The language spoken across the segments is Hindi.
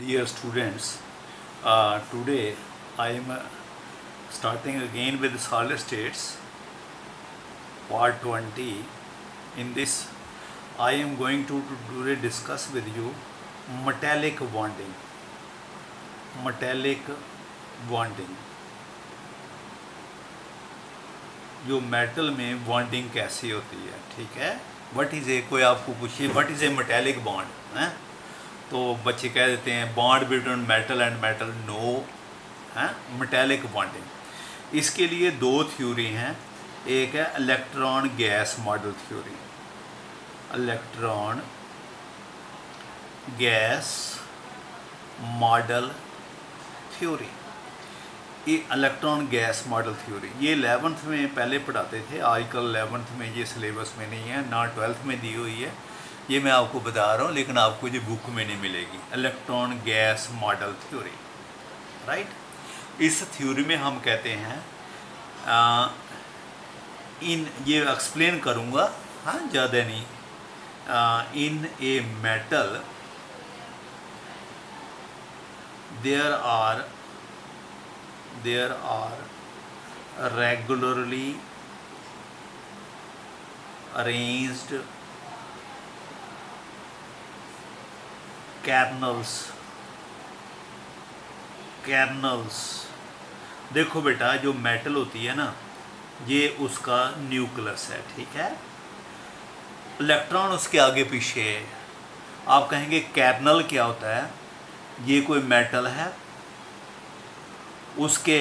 Dear students, today I am starting again with solid states part 20. In this I am going to today discuss with you metallic bonding. Metallic bonding, जो मेटल में बॉन्डिंग कैसी होती है, ठीक है। व्हाट इज़ ए, कोई आपको पूछिए what is a metallic bond है तो बच्चे कह देते हैं bond between metal and metal, no है मेटेलिक बॉन्डिंग। इसके लिए दो थ्योरी हैं, एक है electron gas model theory, electron gas model theory, electron gas model theory. ये 11th में पहले पढ़ाते थे, आजकल 11th में ये सिलेबस में नहीं है, ना 12th में दी हुई है, ये मैं आपको बता रहा हूँ, लेकिन आपको ये बुक में नहीं मिलेगी। Electron gas model theory, right. इस थ्योरी में हम कहते हैं इन ये एक्सप्लेन करूँगा, हाँ ज़्यादा नहीं। In a metal there are regularly arranged kernels। देखो बेटा, जो मेटल होती है ना, ये उसका न्यूक्लियस है, ठीक है। इलेक्ट्रॉन उसके आगे पीछे है। आप कहेंगे कर्नल क्या होता है? ये कोई मेटल है, उसके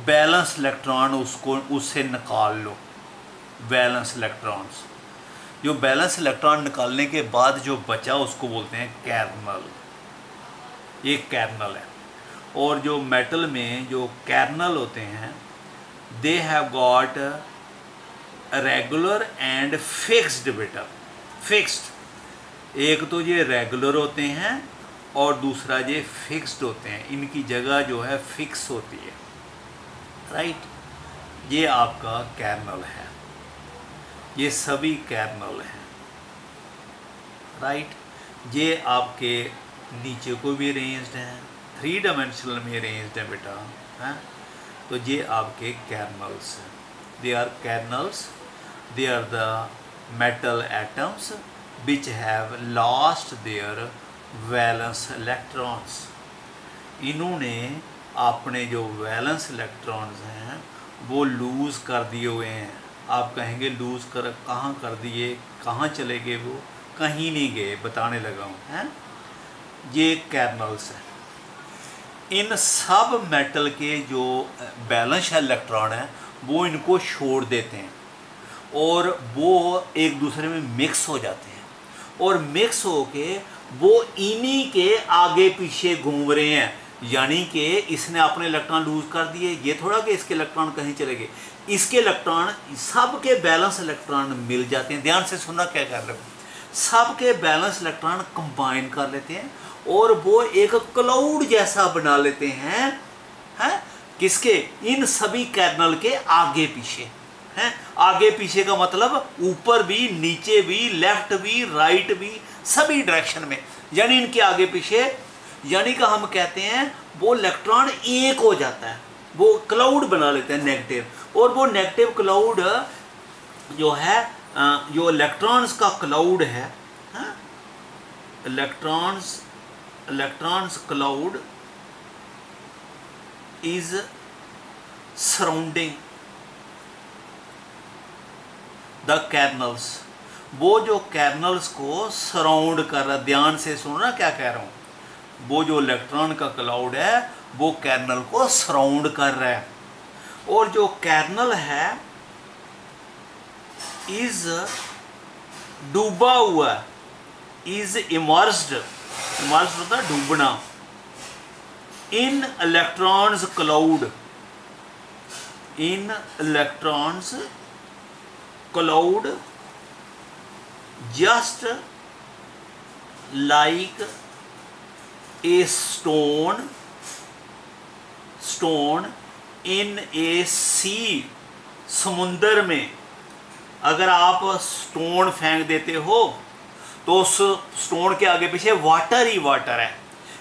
बैलेंस इलेक्ट्रॉन उसको उससे निकाल लो, बैलेंस इलेक्ट्रॉन्स। जो बैलेंस इलेक्ट्रॉन निकालने के बाद जो बचा उसको बोलते हैं कर्नल, ये कर्नल है। और जो मेटल में जो कर्नल होते हैं, they have got regular and fixed बेटा, फिक्स्ड। एक तो ये रेगुलर होते हैं और दूसरा ये फिक्स्ड होते हैं, इनकी जगह जो है फिक्स होती है, राइट। ये आपका कर्नल है, ये सभी कर्नल हैं, राइट। ये आपके नीचे को भी अरेंज्ड हैं, 3 डायमेंशनल में अरेंज्ड है बेटा, हैं। तो ये आपके कर्नल्स हैं, they are kernels, they are the metal atoms which have lost their valence electrons. इन्होंने अपने जो वैलेंस इलेक्ट्रॉन्स हैं वो लूज़ कर दिए हुए हैं। आप कहेंगे लूज़ कर कहाँ कर दिए, कहाँ चले गए? वो कहीं नहीं गए, बताने लगा हूँ, हैं। ये कर्नल्स हैं। इन सब मेटल के जो बैलेंस इलेक्ट्रॉन हैं वो इनको छोड़ देते हैं और वो एक दूसरे में मिक्स हो जाते हैं, और मिक्स होके वो इन्हीं के आगे पीछे घूम रहे हैं। यानी कि इसने अपने इलेक्ट्रॉन लूज कर दिए, ये थोड़ा कि इसके इलेक्ट्रॉन कहीं चले गए, इसके इलेक्ट्रॉन सब के बैलेंस इलेक्ट्रॉन मिल जाते हैं। ध्यान से सुनना क्या कर रहे हो, सब के बैलेंस इलेक्ट्रॉन कंबाइन कर लेते हैं और वो एक क्लाउड जैसा बना लेते हैं, हैं किसके? इन सभी कर्नल के आगे पीछे हैं। आगे पीछे का मतलब ऊपर भी, नीचे भी, लेफ्ट भी, राइट भी, सभी डायरेक्शन में, यानी इनके आगे पीछे। यानी कि हम कहते हैं वो इलेक्ट्रॉन एक हो जाता है, वो क्लाउड बना लेते हैं नेगेटिव, और वो नेगेटिव क्लाउड जो है, जो इलेक्ट्रॉन्स का क्लाउड है, electrons cloud is surrounding the colonel's. वो जो कर्नल्स को सराउंड कर रहा, ध्यान से सुनना क्या कह रहा हूँ, वो जो इलेक्ट्रॉन का क्लाउड है वो कर्नल को सराउंड कर रहा है, और जो कर्नल है इज डूबा हुआ, इज इमर्स्ड, इमर्स्ड होता है डूबना, in electrons cloud, in electrons cloud, just like a stone in a sea। समुंदर में अगर आप स्टोन फेंक देते हो तो उस स्टोन के आगे पीछे वाटर ही वाटर है।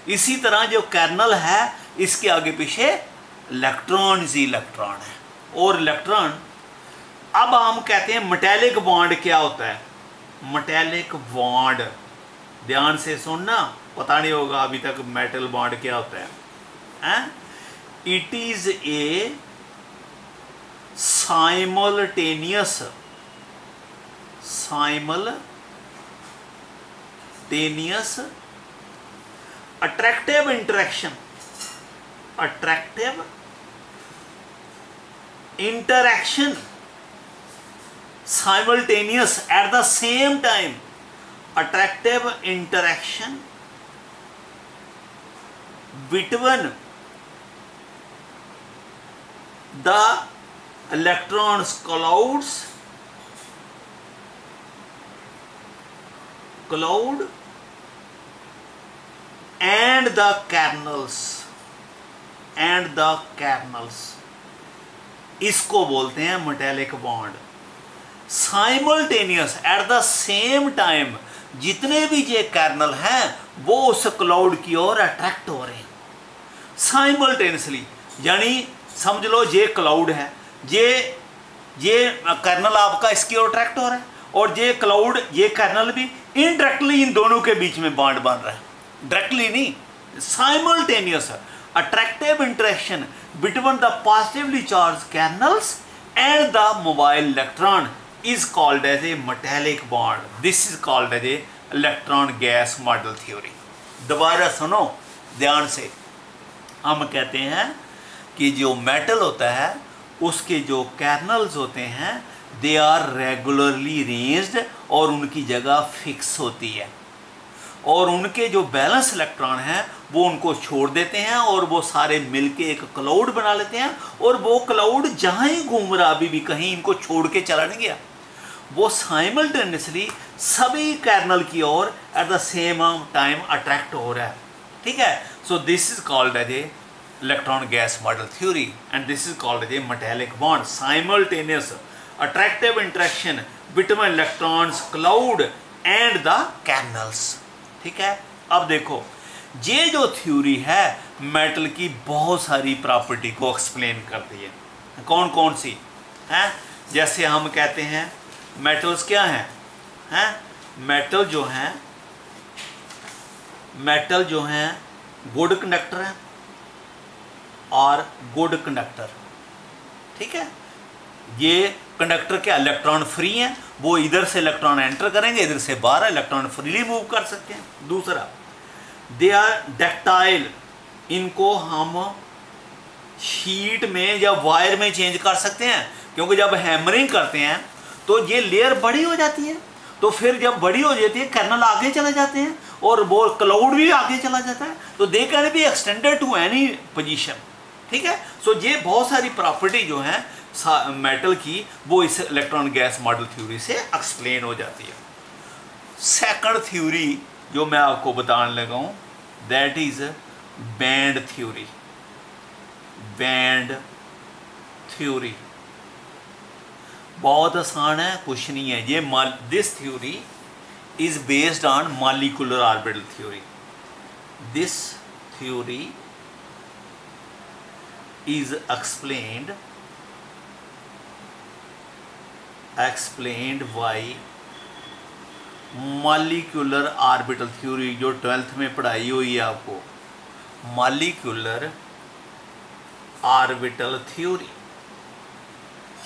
इसी तरह जो कर्नल है इसके आगे पीछे इलेक्ट्रॉन ही इलेक्ट्रॉन है। और इलेक्ट्रॉन, अब हम कहते हैं मेटेलिक बॉन्ड क्या होता है। मेटेलिक बॉन्ड, ध्यान से सुनना, पता नहीं होगा अभी तक मेटल बॉन्ड क्या होता है? It is a simultaneous attractive interaction simultaneous at the same time, attractive interaction between the electrons cloud and the kernels इसको बोलते हैं metallic bond. Simultaneous eight the same time, जितने भी ये कर्नल हैं वो उस क्लाउड की ओर अट्रैक्ट हो रहे हैं साइमल्टेनियसली। यानी समझ लो ये क्लाउड है, ये कर्नल आपका इसकी ओर अट्रैक्ट हो रहा है, और ये क्लाउड ये कर्नल भी इनडायरेक्टली इन दोनों के बीच में बॉन्ड बन रहा है, डायरेक्टली नहीं, simultaneous attractive interaction between the positively charged kernels and the mobile electron is called as a metallic bond. This is called as a electron gas model theory. दोबारा सुनो ध्यान से, हम कहते हैं कि जो मेटल होता है उसके जो कर्नल्स होते हैं दे आर रेगुलरली रेंज्ड और उनकी जगह फिक्स होती है, और उनके जो बैलेंस इलेक्ट्रॉन हैं वो उनको छोड़ देते हैं और वो सारे मिलके एक क्लाउड बना लेते हैं, और वो क्लाउड जहाँ ही घूम रहा अभी भी कहीं इनको छोड़ के चला नहीं गया, वो साइमल्टेनियसली सभी कर्नल की ओर at the same time attract हो रहा है। ठीक है, so this is called as a electron gas model theory and this is called as a metallic bond, simultaneous attractive interaction between electrons cloud and the kernels. ठीक है, अब देखो ये जो थ्योरी है मेटल की बहुत सारी प्रॉपर्टी को एक्सप्लेन करती है। कौन कौन सी हैं? जैसे हम कहते हैं मेटल्स क्या हैं? मेटल जो हैं गुड कंडक्टर हैं और गुड कंडक्टर। ठीक है, ये कंडक्टर के इलेक्ट्रॉन फ्री हैं, वो इधर से इलेक्ट्रॉन एंटर करेंगे, इधर से बाहर इलेक्ट्रॉन फ्रीली मूव कर सकते हैं। दूसरा, दे आर डक्टाइल, इनको हम शीट में या वायर में चेंज कर सकते हैं, क्योंकि जब हैमरिंग करते हैं तो ये लेयर बड़ी हो जाती है, तो फिर जब बड़ी हो जाती है कर्नल आगे चले जाते हैं और वो क्लाउड भी आगे चला जाता है, तो they can be extended to any position. ठीक है, सो ये बहुत सारी प्रॉपर्टी जो है मेटल की वो इस इलेक्ट्रॉन गैस मॉडल थ्योरी से एक्सप्लेन हो जाती है। सेकंड थ्योरी जो मैं आपको बताने लगा हूं that is band theory. Band theory बहुत आसान है, कुछ नहीं है ये। This theory is based on molecular orbital theory. This theory is explained bye molecular orbital theory, जो 12th में पढ़ाई हुई है आपको, मॉलिक्यूलर ऑर्बिटल थ्योरी।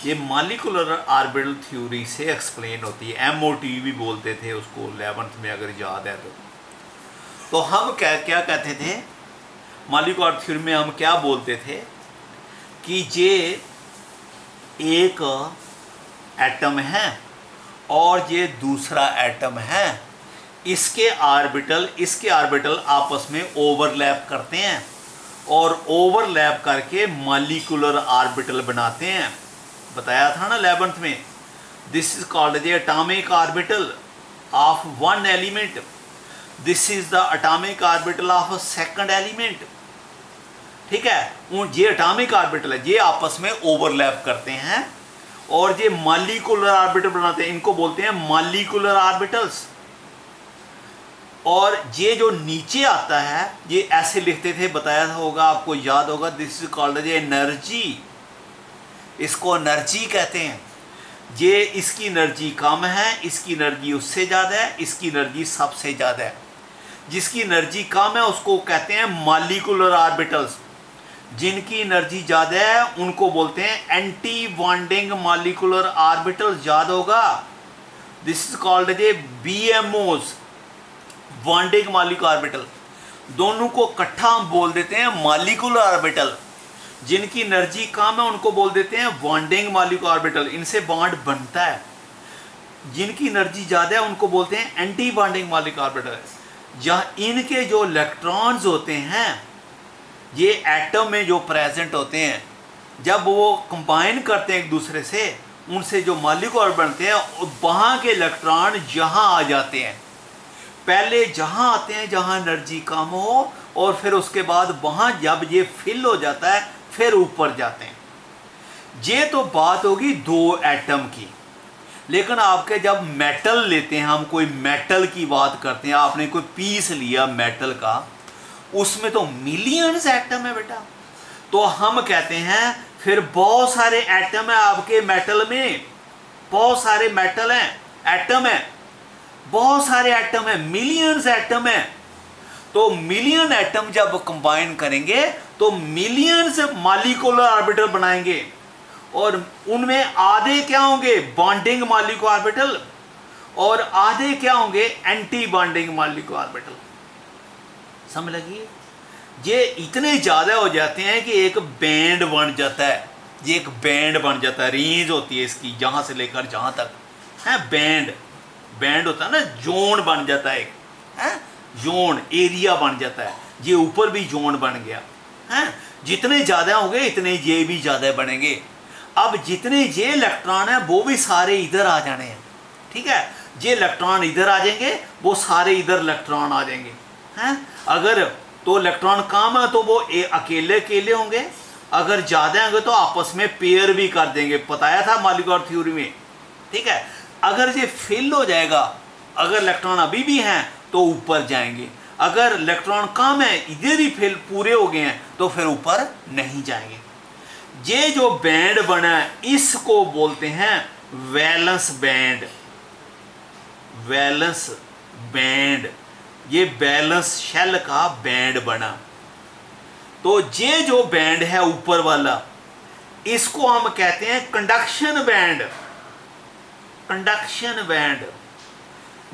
ये मॉलिक्यूलर ऑर्बिटल थ्योरी से एक्सप्लेन होती है। MOT भी बोलते थे उसको 11th में, अगर याद है तो हम क्या कहते थे मॉलिक्यूलर थ्योरी में? हम क्या बोलते थे कि ये एक एटम है और ये दूसरा एटम है, इसके ऑर्बिटल आपस में ओवरलैप करते हैं और ओवरलैप करके मॉलिक्यूलर ऑर्बिटल बनाते हैं। बताया था ना 11th में। This is called the atomic orbital of one element, this is the atomic orbital of a second element. ठीक है, ये एटॉमिक ऑर्बिटल है, ये आपस में ओवरलैप करते हैं और ये मॉलिक्यूलर ऑर्बिटल बनाते हैं, इनको बोलते हैं मॉलिक्यूलर ऑर्बिटल्स। और ये जो नीचे आता है ये ऐसे लिखते थे, बताया था होगा, आपको याद होगा, this is called as energy, इसको एनर्जी कहते हैं। ये इसकी एनर्जी कम है, इसकी एनर्जी उससे ज़्यादा है, इसकी एनर्जी सबसे ज़्यादा है। जिसकी एनर्जी कम है उसको कहते हैं मॉलिक्यूलर ऑर्बिटल्स, जिनकी एनर्जी ज़्यादा है उनको बोलते हैं एंटी बॉन्डिंग मॉलिक्यूलर ऑर्बिटल। याद होगा, this is called as a BMOs, bonding molecular orbital. दोनों को इकट्ठा हम बोल देते हैं मॉलिक्यूलर ऑर्बिटल। जिनकी एनर्जी कम है उनको बोल देते हैं बॉन्डिंग मॉलिक्यूलर ऑर्बिटल, इनसे बॉन्ड बनता है। जिनकी एनर्जी ज़्यादा है उनको बोलते हैं एंटी बॉन्डिंग मॉलिक्यूलर ऑर्बिटल। जहाँ इनके जो इलेक्ट्रॉन्स होते हैं, ये एटम में जो प्रेजेंट होते हैं, जब वो कंबाइन करते हैं एक दूसरे से, उनसे जो मॉलिक्यूल बनते हैं, वहाँ के इलेक्ट्रॉन यहाँ आ जाते हैं। पहले जहाँ आते हैं जहाँ एनर्जी कम हो, और फिर उसके बाद वहाँ जब ये फिल हो जाता है फिर ऊपर जाते हैं। ये तो बात होगी दो एटम की। लेकिन आपके जब मेटल लेते हैं, हम कोई मेटल की बात करते हैं, आपने कोई पीस लिया मेटल का, उसमें तो मिलियंस एटम है बेटा। तो हम कहते हैं फिर बहुत सारे एटम है आपके मेटल में, बहुत सारे मेटल हैं, एटम है, बहुत सारे एटम है, मिलियंस एटम है। तो मिलियन एटम जब कंबाइन करेंगे तो मिलियंस मॉलिक्यूलर ऑर्बिटल बनाएंगे, और उनमें आधे क्या होंगे बॉन्डिंग मॉलिक्यूलर ऑर्बिटल, और आधे क्या होंगे एंटी बॉन्डिंग मॉलिक्यूलर ऑर्बिटल। समझ लगी? ये इतने ज़्यादा हो जाते हैं कि एक बैंड बन जाता है, ये एक बैंड बन जाता है, रेंज होती है इसकी जहाँ से लेकर जहाँ तक है। बैंड होता है ना, जोन बन जाता है, जोन एरिया बन जाता है। ये ऊपर भी जोन बन गया है। जितने ज़्यादा होंगे इतने ये भी ज़्यादा बनेंगे। अब जितने ये इलेक्ट्रॉन है वो भी सारे इधर आ जाने हैं, ठीक है। ये इलेक्ट्रॉन इधर आ जाएंगे, वो सारे इधर इलेक्ट्रॉन आ जाएंगे, हैं। अगर तो इलेक्ट्रॉन कम है तो वो अकेले अकेले होंगे, अगर ज़्यादा होंगे तो आपस में पेयर भी कर देंगे, बताया था मॉलिक्यूलर थ्योरी में, ठीक है। अगर ये फिल हो जाएगा, अगर इलेक्ट्रॉन अभी भी हैं तो ऊपर जाएंगे, अगर इलेक्ट्रॉन कम है इधर ही फिल पूरे हो गए हैं तो फिर ऊपर नहीं जाएंगे। ये जो बैंड बना है इसको बोलते हैं वैलेंस बैंड। वैलेंस बैंड, ये बैलेंस शेल का बैंड बना। तो ये जो बैंड है ऊपर वाला, इसको हम कहते हैं conduction band. Conduction band,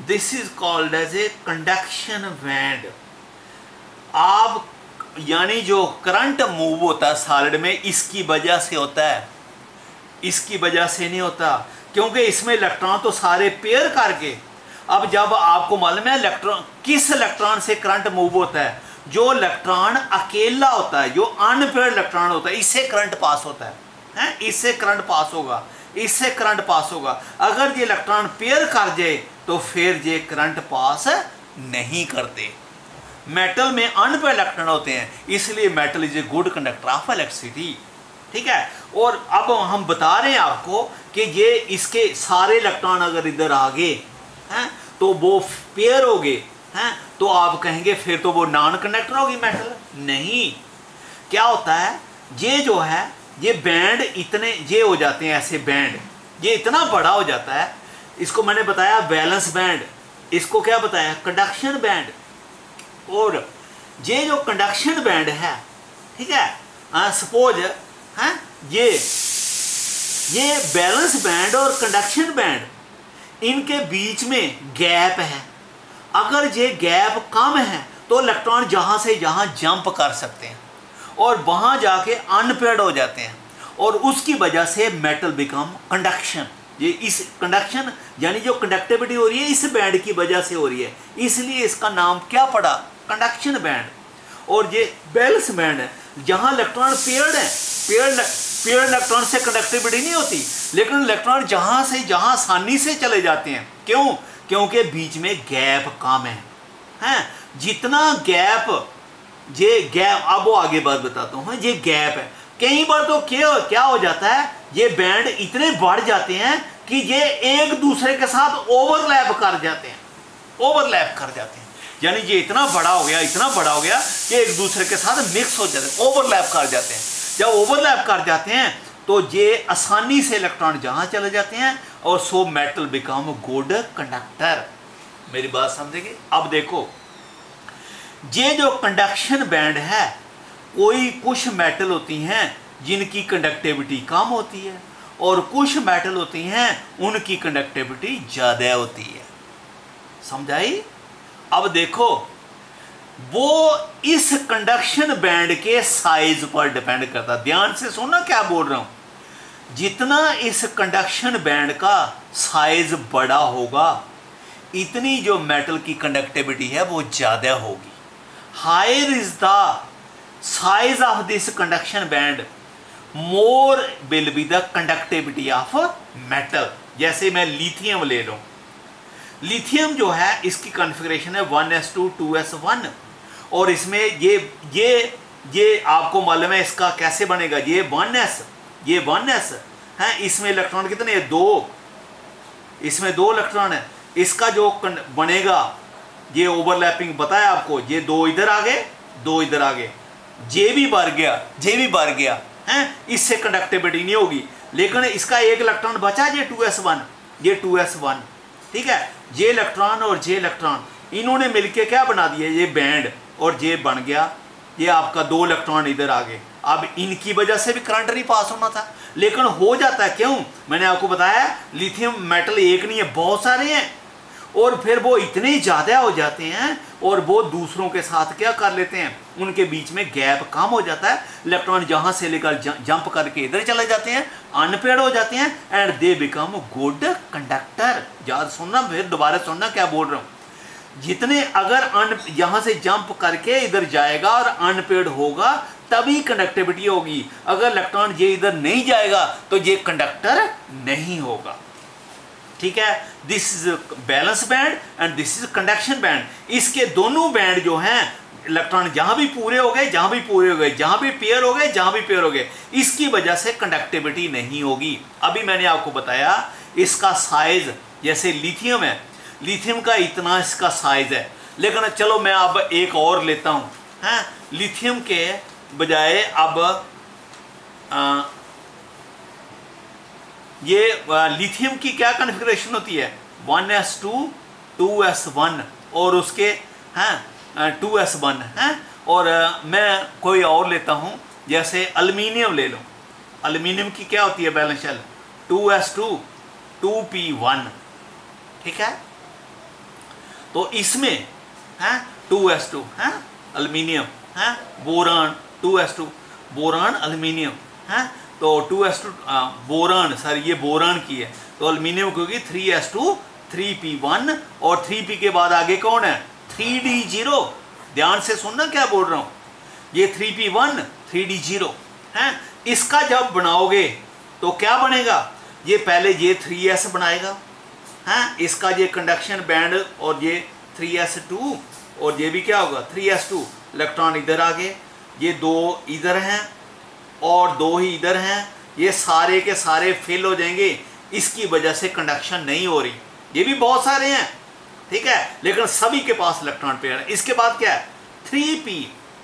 this is called as a conduction band. आप यानी जो करंट मूव होता है सॉलिड में, इसकी वजह से होता है, इसकी वजह से नहीं होता, क्योंकि इसमें इलेक्ट्रॉन तो सारे पेयर करके। अब जब आपको मालूम है इलेक्ट्रॉन, किस इलेक्ट्रॉन से करंट मूव होता है, जो इलेक्ट्रॉन अकेला होता है, जो अनपेयर्ड इलेक्ट्रॉन होता है, इससे करंट पास होता है, इससे करंट पास होगा, इससे करंट पास होगा। अगर ये इलेक्ट्रॉन पेयर कर जाए तो फिर ये करंट पास नहीं करते। मेटल में अनपेयर्ड इलेक्ट्रॉन होते हैं, इसलिए metal is a good conductor of electricity, ठीक है। और अब हम बता रहे हैं आपको कि ये इसके सारे इलेक्ट्रॉन अगर इधर आ गए हैं तो वो पेयर हो गए हैं, तो आप कहेंगे फिर तो वो नॉन कंडक्टर होगी मेटल। नहीं, क्या होता है, ये जो है ये बैंड इतने ये हो जाते हैं, ऐसे बैंड ये इतना बड़ा हो जाता है, इसको मैंने बताया बैलेंस बैंड, इसको क्या बताया कंडक्शन बैंड। और ये जो कंडक्शन बैंड है, ठीक है, सपोज है ये बैलेंस बैंड और कंडक्शन बैंड, इनके बीच में गैप है। अगर ये गैप कम है तो इलेक्ट्रॉन जहाँ से जहाँ जंप कर सकते हैं और वहाँ जाके अनपेयर्ड हो जाते हैं, और उसकी वजह से मेटल बिकम कंडक्शन। ये इस कंडक्शन यानी जो कंडक्टिविटी हो रही है इस बैंड की वजह से हो रही है, इसलिए इसका नाम क्या पड़ा, कंडक्शन बैंड। और ये बैलेंस बैंड है, जहाँ इलेक्ट्रॉन पेयर्ड है, पेयर्ड इलेक्ट्रॉन से कंडक्टिविटी नहीं होती, लेकिन इलेक्ट्रॉन जहाँ से जहाँ आसानी से चले जाते हैं। क्यों? क्योंकि बीच में गैप कम है, हैं। जितना गैप, ये गैप, अब वो आगे बात बताता हूँ, ये गैप है। कई बार तो क्या हो जाता है, ये बैंड इतने बढ़ जाते हैं कि ये एक दूसरे के साथ ओवरलैप कर जाते हैं, ओवरलैप कर जाते हैं। यानी ये इतना बड़ा हो गया, इतना बड़ा हो गया कि एक दूसरे के साथ मिक्स हो जाते हैं, ओवरलैप कर जाते हैं। जब ओवरलैप कर जाते हैं तो ये आसानी से इलेक्ट्रॉन जहाँ चले जाते हैं और so metal become good conductor. मेरी बात समझेंगे? अब देखो, ये जो कंडक्शन बैंड है, कोई कुछ मेटल होती हैं जिनकी कंडक्टिविटी कम होती है और कुछ मेटल होती हैं उनकी कंडक्टिविटी ज़्यादा होती है। समझाई? अब देखो, वो इस कंडक्शन बैंड के साइज पर डिपेंड करता। ध्यान से सुनना क्या बोल रहा हूं। जितना इस कंडक्शन बैंड का साइज बड़ा होगा, इतनी जो मेटल की कंडक्टिविटी है वो ज़्यादा होगी। Higher is the size of this conduction band, more will be the conductivity of metal. जैसे मैं लिथियम ले लूं, लिथियम जो है इसकी कॉन्फ़िगरेशन है 1s2 2s1 और इसमें ये आपको मालूम है इसका कैसे बनेगा। ये 1s है, इसमें इलेक्ट्रॉन कितने हैं? 2, इसमें 2 इलेक्ट्रॉन है। इसका जो बनेगा, ये ओवरलैपिंग बताया आपको, ये 2 इधर आ गए, 2 इधर आ गए, जे भी बढ़ गया है, इससे कंडक्टिविटी नहीं होगी। लेकिन इसका एक इलेक्ट्रॉन बचा, ये 2s1, ठीक है। ये इलेक्ट्रॉन और ये इलेक्ट्रॉन इन्होंने मिलके क्या बना दिया, ये बैंड, और ये बन गया, ये आपका 2 इलेक्ट्रॉन इधर आ गए। अब इनकी वजह से भी करंट नहीं पास होना था, लेकिन हो जाता है। क्यों? मैंने आपको बताया, लिथियम मेटल एक नहीं है, बहुत सारे हैं, और फिर वो इतने ज़्यादा हो जाते हैं और वो दूसरों के साथ क्या कर लेते हैं, उनके बीच में गैप कम हो जाता है। इलेक्ट्रॉन जहाँ से लेकर जंप करके इधर चले जाते हैं, अनपेड हो जाते हैं, and they become good conductor. याद सुनना, फिर दोबारा सुनना क्या बोल रहा हूँ। जितने अगर यहाँ से जंप करके इधर जाएगा और अनपेड होगा तभी कंडक्टिविटी होगी। अगर इलेक्ट्रॉन ये इधर नहीं जाएगा तो ये कंडक्टर नहीं होगा। ठीक है, this is balance band and this is conduction band. इसके दोनों बैंड जो हैं, इलेक्ट्रॉन जहां भी पूरे हो गए, जहां भी पूरे हो गए, जहां भी पेयर हो गए, जहां भी पेयर हो गए, इसकी वजह से कंडक्टिविटी नहीं होगी। अभी मैंने आपको बताया इसका साइज, जैसे लिथियम है, लिथियम का इतना इसका साइज है। लेकिन चलो मैं अब एक और लेता हूं, हैं, लिथियम के बजाय अब ये लिथियम की क्या कॉन्फ़िगरेशन होती है, 1s2 2s1 और उसके हैं 2s1 हैं। और मैं कोई और लेता हूं, जैसे एल्युमिनियम ले लो। एल्युमिनियम की क्या होती है बैलेंस शेल, 2s2 2p1, ठीक है। तो इसमें हैं 2s2 हैं एल्युमिनियम हैं, बोरान 2s2 बोरान एल्युमिनियम हैं, तो 2s2 बोरान, सर ये बोरान की है, तो एल्युमिनियम की होगी 3s2 3p1 और 3p के बाद आगे कौन है, 3d0। ध्यान से सुनना क्या बोल रहा हूं, ये 3p1 3d0 है। इसका जब बनाओगे तो क्या बनेगा, ये पहले ये 3s बनाएगा हैं, इसका ये कंडक्शन बैंड, और ये 3s2 और ये भी क्या होगा 3s2, इलेक्ट्रॉन इधर आ गए, ये 2 इधर हैं और 2 ही इधर हैं, ये सारे के सारे फिल हो जाएंगे। इसकी वजह से कंडक्शन नहीं हो रही। ये भी बहुत सारे हैं, ठीक है, लेकिन सभी के पास इलेक्ट्रॉन पेयर है। इसके बाद क्या है 3p,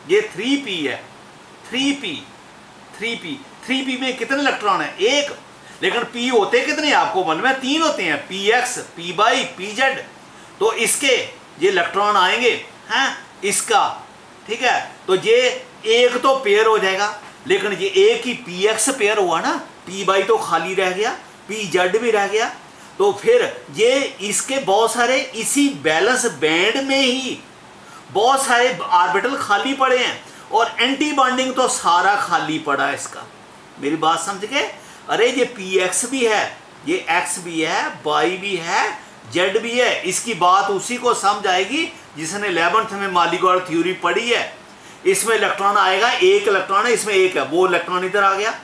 ये 3p है, 3p में कितने इलेक्ट्रॉन है, 1। लेकिन p होते कितने आपको मालूम है, 3 होते हैं, px p pz। तो इसके ये इलेक्ट्रॉन आएंगे हैं इसका, ठीक है, तो ये एक तो पेयर हो जाएगा, लेकिन ये एक ही px पेयर हुआ ना, p तो खाली रह गया, pz भी रह गया। तो फिर ये इसके बहुत सारे इसी बैलेंस बैंड में ही बहुत सारे ऑर्बिटल खाली पड़े हैं, और एंटी बॉन्डिंग तो सारा खाली पड़ा है इसका। मेरी बात समझ गए? अरे ये px भी है, ये x भी है, y भी है, z भी है। इसकी बात उसी को समझ आएगी जिसने 11th में मालिगौर थ्योरी पढ़ी है। इसमें इलेक्ट्रॉन आएगा, एक इलेक्ट्रॉन है, इसमें एक है, वो इलेक्ट्रॉन इधर आ गया,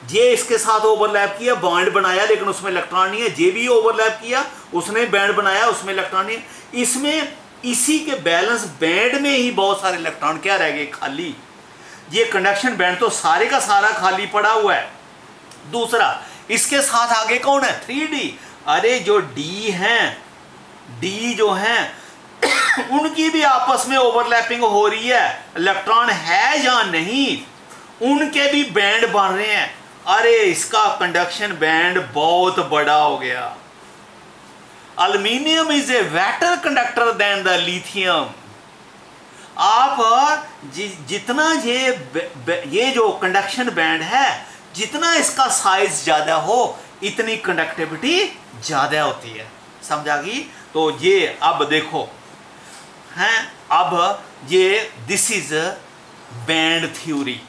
जे इसके साथ ओवरलैप किया, बॉन्ड बनाया, लेकिन उसमें इलेक्ट्रॉन नहीं है। जे भी ओवरलैप किया, उसने बैंड बनाया, उसमें इलेक्ट्रॉन नहीं है। इसमें इसी के बैलेंस बैंड में ही बहुत सारे इलेक्ट्रॉन क्या रह गए, खाली। ये कंडक्शन बैंड तो सारे का सारा खाली पड़ा हुआ है। दूसरा, इसके साथ आगे कौन है, 3d। अरे जो d हैं, d जो हैं उनकी भी आपस में ओवरलैपिंग हो रही है, इलेक्ट्रॉन है या नहीं, उनके भी बैंड बन रहे हैं। अरे इसका कंडक्शन बैंड बहुत बड़ा हो गया। Aluminium is a better conductor than the lithium. आप जितना ये जो कंडक्शन बैंड है, जितना इसका साइज ज्यादा हो इतनी कंडक्टिविटी ज्यादा होती है। समझा गई? तो ये अब देखो हैं, अब ये दिस इज बैंड थ्योरी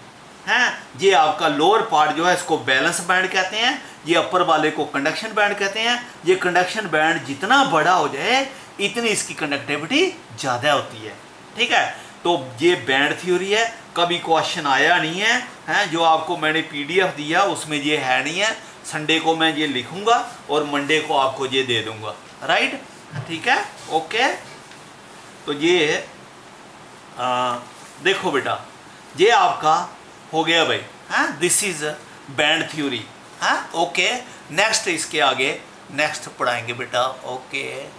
है। ये आपका लोअर पार्ट जो है इसको बैलेंस बैंड कहते हैं, ये अपर वाले को कंडक्शन बैंड कहते हैं। ये कंडक्शन बैंड जितना बड़ा हो जाए इतनी इसकी कंडक्टिविटी ज़्यादा होती है। ठीक है, तो ये बैंड थ्योरी है। कभी क्वेश्चन आया नहीं है, हैं जो आपको मैंने पीडीएफ दिया उसमें ये है नहीं है। संडे को मैं ये लिखूंगा और मंडे को आपको ये दे दूंगा। राइट, ठीक है, ओके। तो ये देखो बेटा, ये आपका हो गया भाई, हाँ, दिस इज बैंड थ्योरी। हाँ, ओके। नेक्स्ट इसके आगे नेक्स्ट पढ़ाएंगे बेटा। ओके।